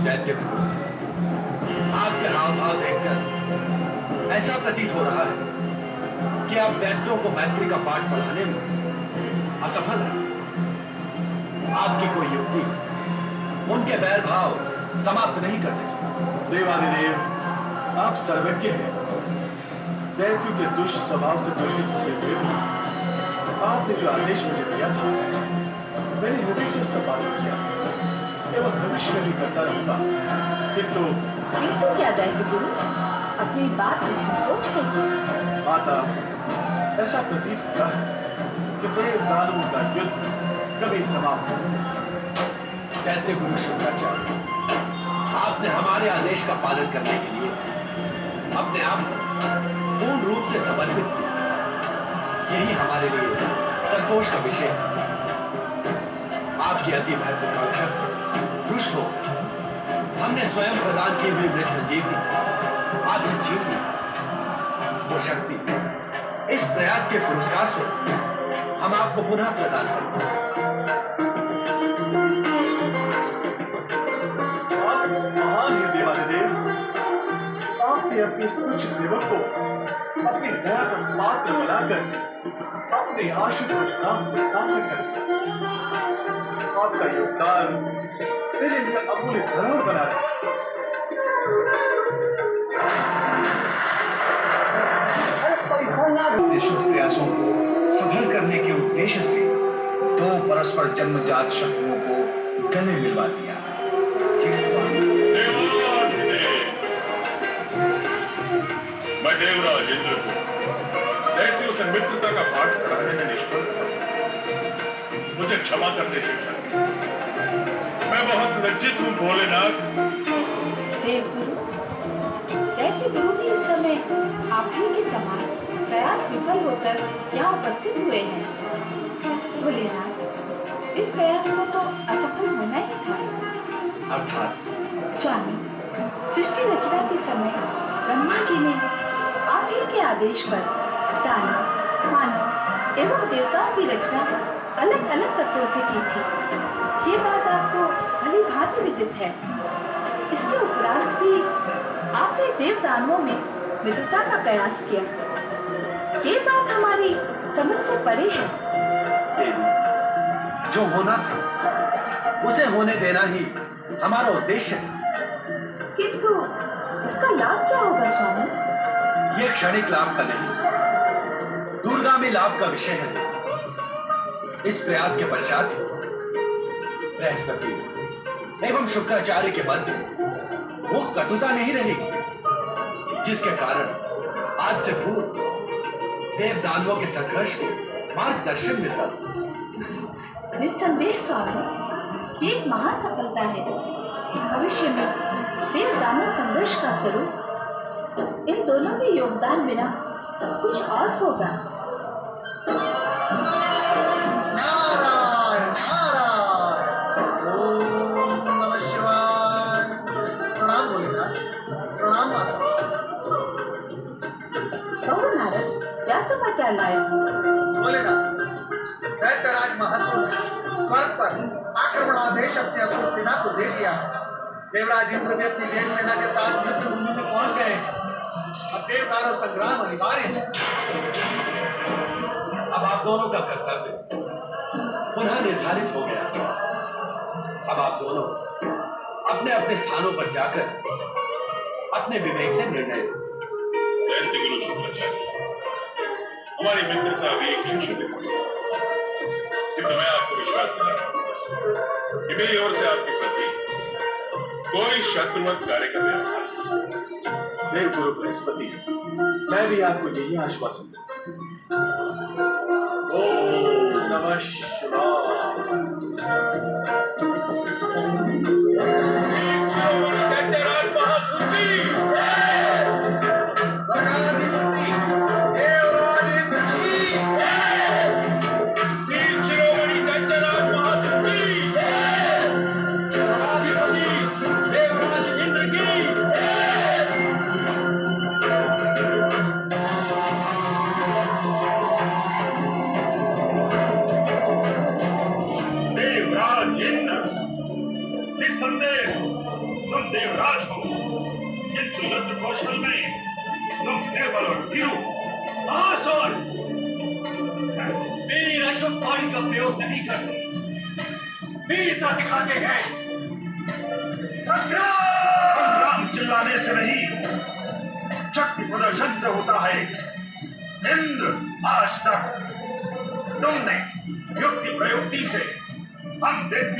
दैत्य गुरु, आपके हाव भाव देखकर ऐसा प्रतीत हो रहा है कि आप दैत्यों को मैत्री का पाठ पढ़ाने में असफल हैं। आपकी कोई युक्ति उनके बैर भाव समाप्त नहीं कर सकी। देवादिदेव, आप सर्वज्ञ हैं। दैत्यों के दुष्ट स्वभाव से परिचित होते हुए भी आपने जो आदेश मुझे दिया था, मैंने हृदय से उसका पालन किया एवं भविष्य में भी करता रहूंगा। किंतु क्या दैत्य गुरु, अपनी बात में संकोच है। माता, ऐसा प्रतीत होता है कि देव दानवों का युद्ध कभी समाप्त नहीं। दैत्य गुरु शुक्राचार्य, आपने हमारे आदेश का पालन करने के लिए अपने आप को पूर्ण रूप से समर्पित किया। यही हमारे लिए संतोष का विषय है। आपकी अति महत्वाकांक्षा से रुष्ट हो हमने स्वयं प्रदान की हुई मृत संजीवनी आपसे छीन ली। वो शक्ति इस प्रयास के पुरस्कार स्वरूप हम आपको पुनः प्रदान करेंगे। महान है देवादिदेव, आपने अपने तुच्छ सेवक को अपनी दया का पात्र बनाकर अपने आशुतोष नाम को सार्थक कर दिया। आपका योगदान मेरे लिए अमूल्य धरोहर बना है। शुभ प्रयासों को सफल करने के उद्देश्य से दो परस्पर जन्मजात शत्रुओं को गले मिलवा दिया। मैं देवराज इंद्र को दैत्यों से मित्रता का पाठ पढ़ाने में निष्फल था। मुझे क्षमा करने शिक्षक, मैं बहुत लज्जित हूँ भोलेनाथ। देवगुरु, दैत्य गुरु भी इस समय आप ही के समान प्रयास विफल होकर यहाँ उपस्थित हुए हैं। भोलेनाथ, इस प्रयास को तो असफल होना ही था। अर्थात स्वामी, सृष्टि रचना के समय ब्रह्मा जी ने आप ही के आदेश पर दानव, मानव एवं देवताओं की रचना अलग अलग तत्वों से की थी। ये बात आपको भली भांति विदित है। इसके उपरांत भी आपने देव दानवों में मित्रता का प्रयास किया। ये बात हमारी समझ से परे है। देवी, जो होना था उसे होने देना ही हमारा उद्देश्य है। किंतु इसका लाभ क्या होगा स्वामी? ये क्षणिक लाभ का नहीं, दूरगामी लाभ का विषय है। इस प्रयास के पश्चात बृहस्पति एवं शुक्राचार्य के मध्य वो कटुता नहीं रहेगी जिसके कारण आज से पूर्व देव दानवों के संघर्ष को मार्गदर्शन मिलता। निस्संदेह स्वामी, ये एक महान सफलता है कि भविष्य में देव दानव संघर्ष का स्वरूप इन दोनों के योगदान बिना कुछ और होगा। नारायण नारायण, ओम नमः शिवाय। प्रणाम भोलेनाथ, प्रणाम माता। कहो नारद, क्या समाचार लाए? भोलेनाथ, दैत्यराज महत्व स्वर्ग पर आक्रमणादेश अपने असुर सेना को दे दिया। देवराज इंद्र भी अपनी देव सेना के साथ युद्ध भूमि में पहुंच गए। अब देवदानव संग्राम अनिवार्य है। अब आप दोनों का कर्तव्य पुनः निर्धारित हो गया। अब आप दोनों अपने अपने स्थानों पर जाकर अपने विवेक से निर्णय लो। दैत्य गुरु शुक्राचार्य, हमारी मित्रता अभी एक शिष्य दे सकती है, किंतु मैं आपको विश्वास दिलाता कि मेरी ओर से आपके प्रति कोई शत्रुवत कार्य करने वाला नहीं। देव गुरु बृहस्पति, मैं भी आपको यही आश्वासन देता हूं। ओम नमः शिवाय। दैत्यराज महासुर की निस्संदेह तुम देवराज हो, किंतु युद्ध कौशल में तुम निर्बल और भीरु। महासुर, वीर अशुभ वाणी का प्रयोग नहीं करते, वीरता दिखाते हैं। संग्राम चिल्लाने से नहीं, शक्ति प्रदर्शन से होता है। इंद्र, आज तक तुमने युक्ति प्रयुक्ति से हम दैत्यों